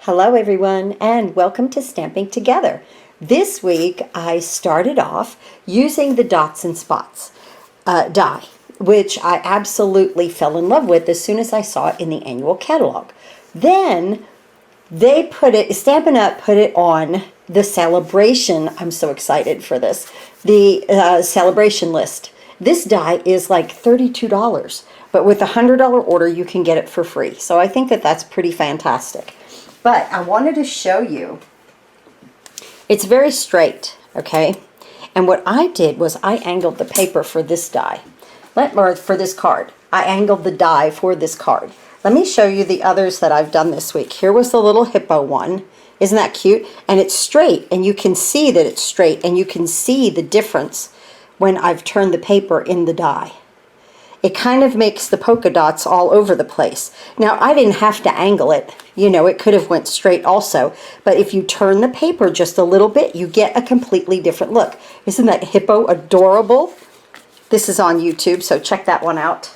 Hello everyone and welcome to Stamping Together. This week I started off using the Dots and Spots die, which I absolutely fell in love with as soon as I saw it in the annual catalog. Then they put it, Stampin' Up! Put it on the celebration. I'm so excited for this. The celebration list. This die is like $32, but with a $100 order you can get it for free. So I think that that's pretty fantastic. But I wanted to show you, it's very straight, okay? And what I did was I angled the paper for this die, or for this card. I angled the die for this card. Let me show you the others that I've done this week. Here was the little hippo one. Isn't that cute? And it's straight, and you can see that it's straight, and you can see the difference when I've turned the paper in the die. It kind of makes the polka dots all over the place. Now, I didn't have to angle it. You know, it could have went straight also. But if you turn the paper just a little bit, you get a completely different look. Isn't that hippo adorable? This is on YouTube, so check that one out.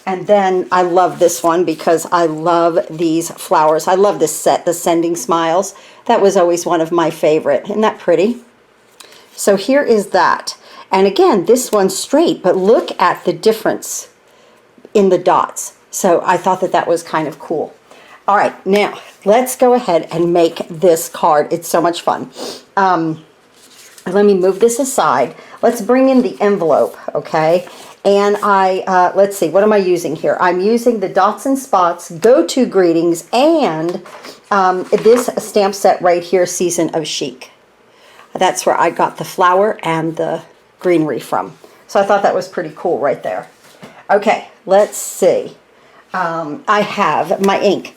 And then I love this one because I love these flowers. I love this set, the Sending Smiles. That was always one of my favorite. Isn't that pretty? So here is that. And again, this one's straight, but look at the difference in the dots. So I thought that that was kind of cool. All right, now let's go ahead and make this card. It's so much fun. Let me move this aside. Let's bring in the envelope, okay? And let's see, what am I using here? I'm using the Dots and Spots Go-To Greetings and this stamp set right here, Season of Chic. That's where I got the flower and the greenery from. So I thought that was pretty cool right there. Okay, let's see. I have my ink,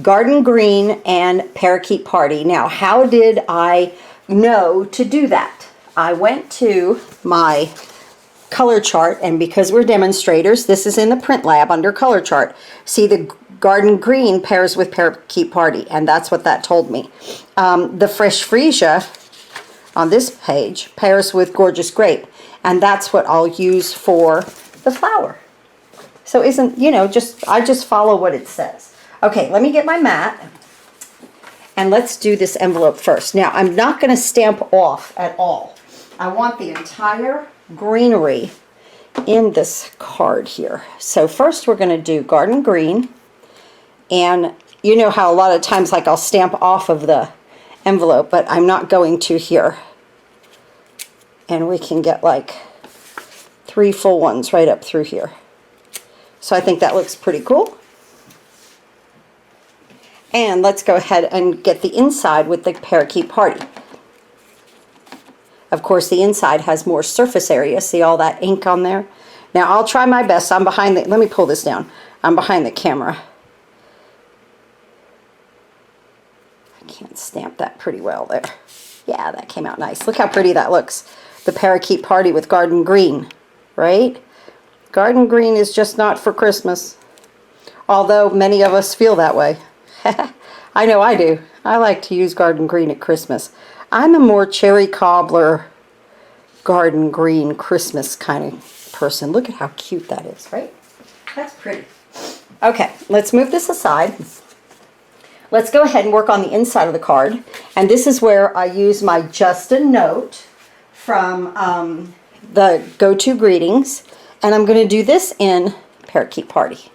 Garden Green and Parakeet Party. Now, how did I know to do that? I went to my color chart, and because we're demonstrators, this is in the print lab under color chart. See, the Garden Green pairs with Parakeet Party, and that's what that told me. The Fresh Freesia on this page pairs with Gorgeous Grape, and that's what I'll use for the flower. So isn't, you know, I just follow what it says. Okay, let me get my mat and let's do this envelope first. Now, I'm not going to stamp off at all. I want the entire greenery in this card here. So first we're going to do Garden Green, and you know how a lot of times like I'll stamp off of the envelope, but I'm not going to here. And we can get like 3 full ones right up through here. So I think that looks pretty cool. And let's go ahead and get the inside with the Parakeet Party. Of course, the inside has more surface area. See all that ink on there? Now, I'll try my best. I'm behind the, let me pull this down. I'm behind the camera. I can't stamp that pretty well there. Yeah, that came out nice. Look how pretty that looks. The Parakeet Party with Garden Green, right? Garden Green is just not for Christmas. Although many of us feel that way. I know I do. I like to use Garden Green at Christmas. I'm a more cherry cobbler, Garden Green Christmas kind of person. Look at how cute that is, right? That's pretty. Okay, let's move this aside. Let's go ahead and work on the inside of the card. And this is where I use my Just a Note from the Go-To Greetings. And I'm going to do this in Parakeet Party.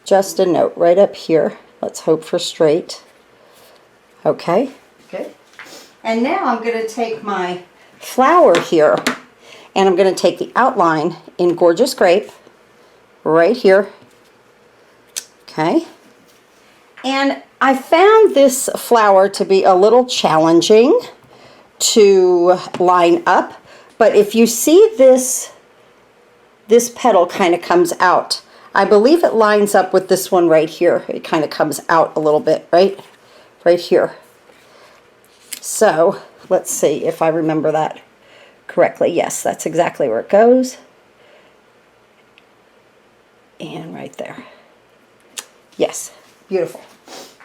Just a note right up here. Let's hope for straight. Okay, good. And now I'm going to take my flower here, and I'm going to take the outline in Gorgeous Grape right here. Okay. And I found this flower to be a little challenging to line up, but if you see this petal kind of comes out. I believe it lines up with this one right here. It kind of comes out a little bit, right? Right here. So let's see if I remember that correctly. Yes, that's exactly where it goes. And right there. Yes, beautiful.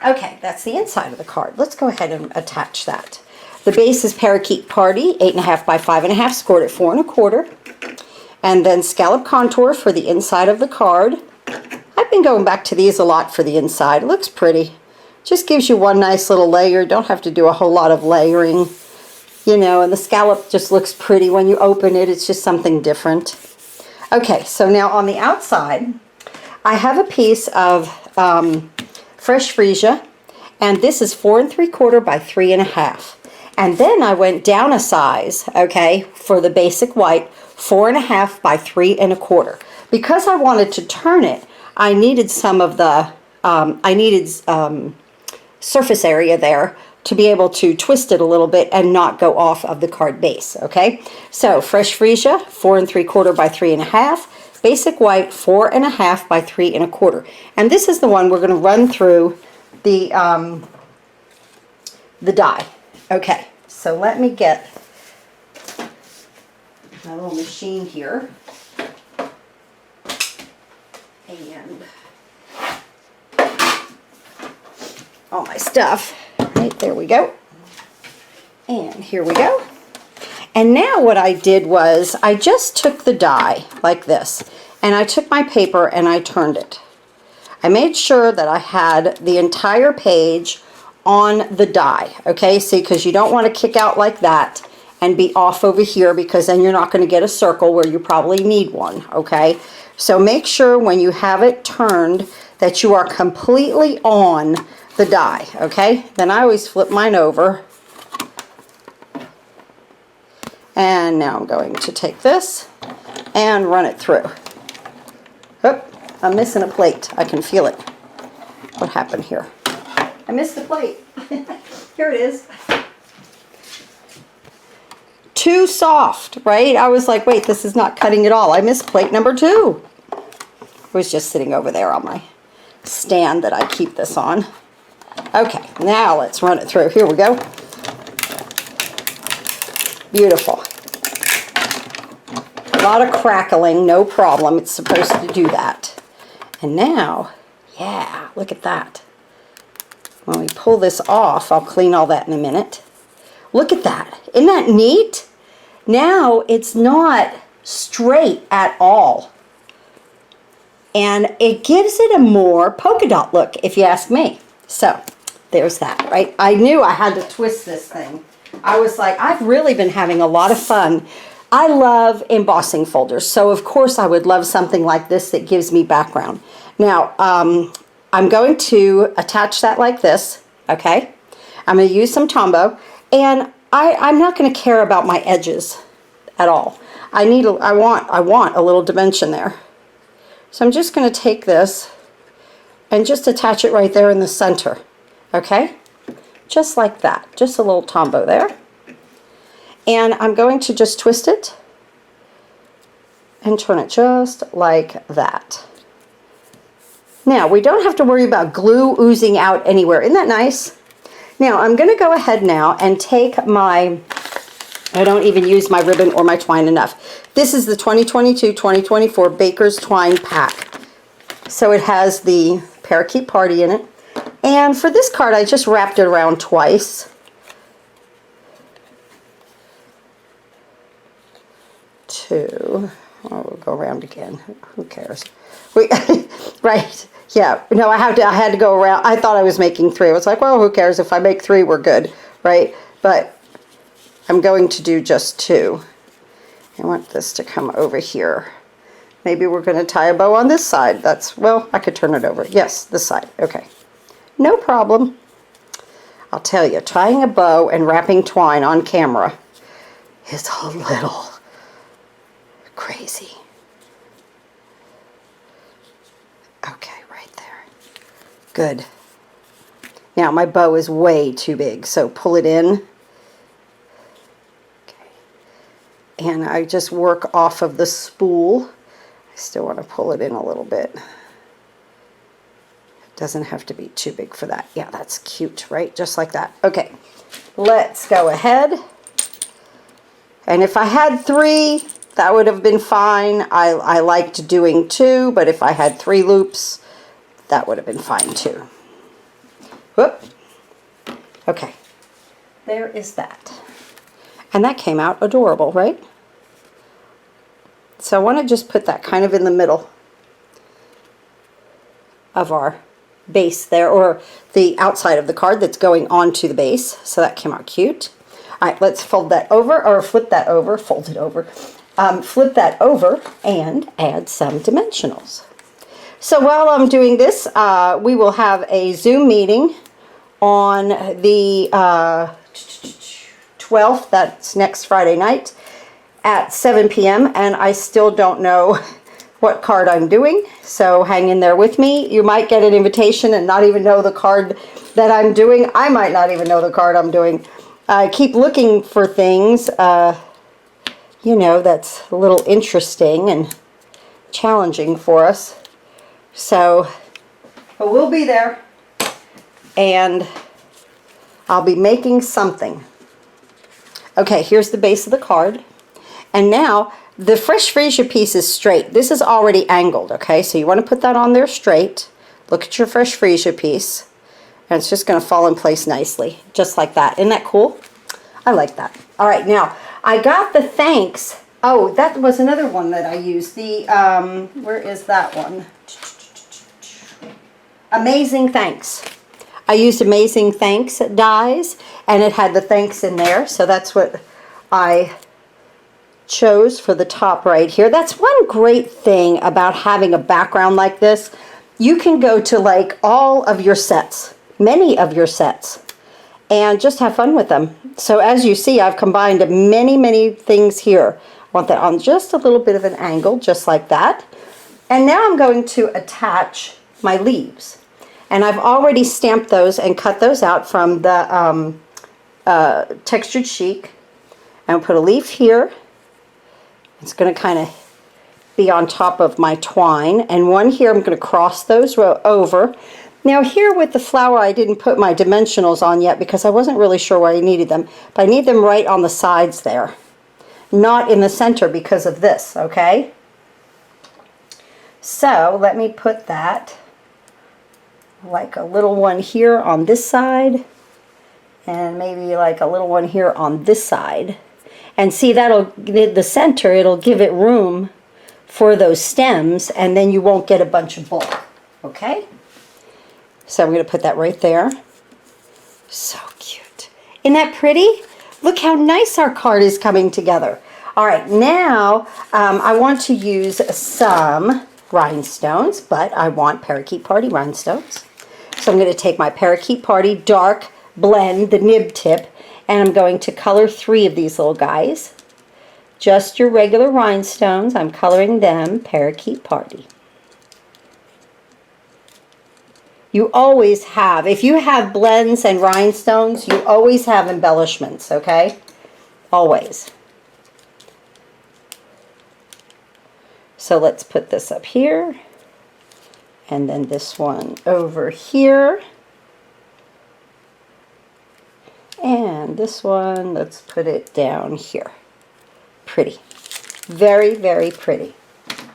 Okay, that's the inside of the card. Let's go ahead and attach that. The base is Parakeet Party, 8.5 by 5.5, scored at 4 1/4. And then scallop contour for the inside of the card. I've been going back to these a lot for the inside. It looks pretty. Just gives you one nice little layer. Don't have to do a whole lot of layering, you know, and the scallop just looks pretty when you open it. It's just something different. Okay, so now on the outside, I have a piece of fresh freesia, and this is 4 3/4 by 3 1/2. And then I went down a size, okay, for the basic white, 4 1/2 by 3 1/4. Because I wanted to turn it, I needed some of the, surface area there to be able to twist it a little bit and not go off of the card base, okay? So fresh freesia, 4 3/4 by 3 1/2. Basic white, 4 1/2 by 3 1/4. And this is the one we're going to run through the die. Okay, so let me get my little machine here. And all my stuff. Right, there we go. And here we go. And now what I did was I just took the die like this, and I took my paper and I turned it. I made sure that I had the entire page on the die, okay? See, because you don't want to kick out like that and be off over here, because then you're not going to get a circle where you probably need one, okay? So make sure when you have it turned that you are completely on the die, okay? Then I always flip mine over. And now I'm going to take this and run it through. Oh, I'm missing a plate. I can feel it. What happened here? I missed the plate. Here it is. Too soft, right? I was like, wait, this is not cutting at all. I missed plate number 2. It was just sitting over there on my stand that I keep this on. Okay, now let's run it through. Here we go. Beautiful. A lot of crackling, no problem. It's supposed to do that. And now, yeah, look at that. When we pull this off, I'll clean all that in a minute. Look at that. Isn't that neat? Now it's not straight at all. And it gives it a more polka dot look, if you ask me. So, there's that, right? I knew I had to twist this thing. I was like, I've really been having a lot of fun. I love embossing folders, so of course I would love something like this that gives me background. Now, I'm going to attach that like this, okay? I'm going to use some Tombow, and I'm not going to care about my edges at all. I want a little dimension there. So I'm just going to take this and just attach it right there in the center, okay? Just like that, just a little Tombow there. And I'm going to just twist it and turn it just like that. Now, we don't have to worry about glue oozing out anywhere. Isn't that nice? Now, I'm going to go ahead now and take my, I don't even use my ribbon or my twine enough. This is the 2022-2024 Baker's Twine Pack. So it has the Parakeet Party in it. And for this card, I just wrapped it around twice. Two. Oh, we'll go around again. Who cares? Right. Yeah. No, I had to go around. I thought I was making 3. I was like, well, who cares? If I make 3, we're good. Right? But I'm going to do just 2. I want this to come over here. Maybe we're going to tie a bow on this side. That's, well, I could turn it over. Yes, this side. Okay. No problem. I'll tell you, tying a bow and wrapping twine on camera is a little crazy. Okay, right there. Good. Now my bow is way too big, so pull it in. Okay. And I just work off of the spool. I still want to pull it in a little bit. It doesn't have to be too big for that. Yeah, that's cute, right? Just like that. Okay, let's go ahead. And if I had 3, that would have been fine. I liked doing 2, but if I had 3 loops, that would have been fine too. Whoop. Okay, there is that. And that came out adorable, right? So I want to just put that kind of in the middle of our base there, or the outside of the card that's going onto the base. So that came out cute. All right, let's fold that over, or flip that over, fold it over. Flip that over and add some dimensionals. So while I'm doing this, we will have a Zoom meeting on the 12th, that's next Friday night, at 7 p.m. And I still don't know what card I'm doing, so hang in there with me. You might get an invitation and not even know the card that I'm doing. I might not even know the card I'm doing. I keep looking for things, you know, that's a little interesting and challenging for us. So, but we'll be there, and I'll be making something. Okay, here's the base of the card. And now, the Fresh Freesia piece is straight. This is already angled, okay? So you want to put that on there straight. Look at your Fresh Freesia piece. And it's just going to fall in place nicely, just like that. Isn't that cool? I like that. All right, now, I got the thanks. Oh, that was another one that I used. The, where is that one? Amazing Thanks. I used Amazing Thanks dies, and it had the thanks in there, so that's what I chose for the top right here. That's one great thing about having a background like this. You can go to like all of your sets, many of your sets, and just have fun with them. So as you see, I've combined many things here. I want that on just a little bit of an angle, just like that. And now I'm going to attach my leaves. And I've already stamped those and cut those out from the textured sheet. And I'll put a leaf here. It's going to kind of be on top of my twine. And one here, I'm going to cross those over. Now here with the flower, I didn't put my dimensionals on yet because I wasn't really sure where I needed them. But I need them right on the sides there. Not in the center because of this, okay? So let me put that, like a little one here on this side, and maybe like a little one here on this side. And see, that'll, the center, it'll give it room for those stems, and then you won't get a bunch of bulk, okay? So I'm going to put that right there. So cute. Isn't that pretty? Look how nice our card is coming together. All right, now I want to use some rhinestones, but I want Parakeet Party rhinestones. So I'm going to take my Parakeet Party Dark Blend, the nib tip, and I'm going to color 3 of these little guys. Just your regular rhinestones. I'm coloring them Parakeet Party. You always have, if you have blends and rhinestones, you always have embellishments, okay? Always. So let's put this up here, and then this one over here, and this one, let's put it down here. Pretty. Very, very pretty.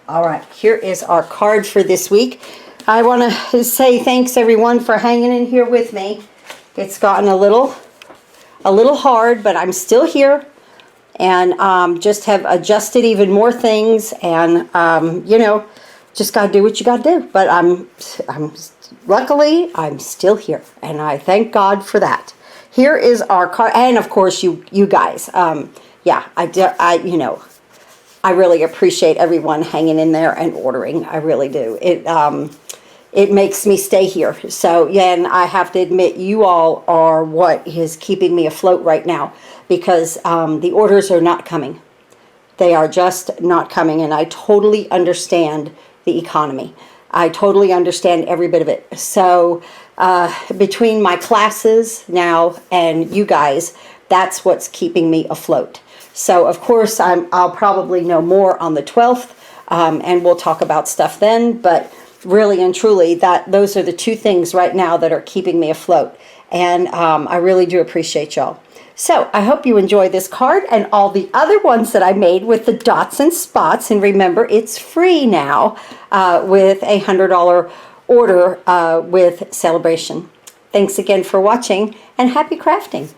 All right, here is our card for this week. I want to say thanks everyone for hanging in here with me. It's gotten a little hard, but I'm still here. And just have adjusted even more things, and you know, just gotta do what you gotta do. But luckily I'm still here, and I thank God for that. Here is our card, and of course you guys. Yeah, you know, I really appreciate everyone hanging in there and ordering. I really do. It makes me stay here. So yeah, and I have to admit, you all are what is keeping me afloat right now, because the orders are not coming. They are just not coming, and I totally understand the economy. I totally understand every bit of it. So between my classes now and you guys, that's what's keeping me afloat. So of course I'll probably know more on the 12th, and we'll talk about stuff then, but really and truly, those are the 2 things right now that are keeping me afloat. And I really do appreciate y'all. So I hope you enjoy this card and all the other ones that I made with the dots and spots. And remember, it's free now with a $100 order with Celebration. Thanks again for watching, and happy crafting.